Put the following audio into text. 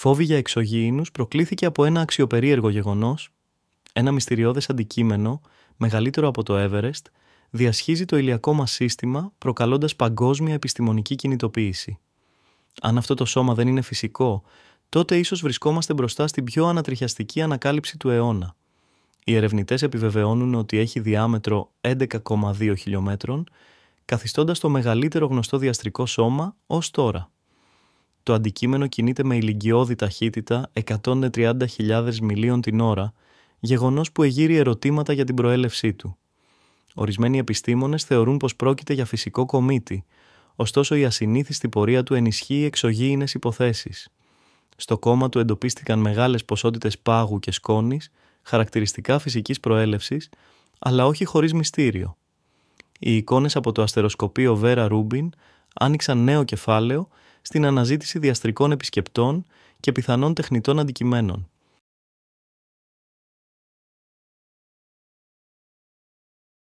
Φόβοι για εξωγήινους προκλήθηκε από ένα αξιοπερίεργο γεγονός. Ένα μυστηριώδες αντικείμενο, μεγαλύτερο από το Everest, διασχίζει το ηλιακό μας σύστημα, προκαλώντας παγκόσμια επιστημονική κινητοποίηση. Αν αυτό το σώμα δεν είναι φυσικό, τότε ίσως βρισκόμαστε μπροστά στην πιο ανατριχιαστική ανακάλυψη του αιώνα. Οι ερευνητές επιβεβαιώνουν ότι έχει διάμετρο 11,2 χιλιόμετρων, καθιστώντας το μεγαλύτερο γνωστό διαστρικό σώμα ως τώρα. Το αντικείμενο κινείται με ηλικιώδη ταχύτητα 130.000 μιλίων την ώρα, γεγονός που εγείρει ερωτήματα για την προέλευσή του. Ορισμένοι επιστήμονες θεωρούν πως πρόκειται για φυσικό κομήτη, ωστόσο η ασυνήθιστη πορεία του ενισχύει εξωγήινες υποθέσεις. Στο κόμμα του εντοπίστηκαν μεγάλες ποσότητες πάγου και σκόνης, χαρακτηριστικά φυσικής προέλευσης, αλλά όχι χωρίς μυστήριο. Οι εικόνες από το αστεροσκοπείο Vera Rubin άνοιξαν νέο κεφάλαιο στην αναζήτηση διαστρικών επισκεπτών και πιθανών τεχνητών αντικειμένων.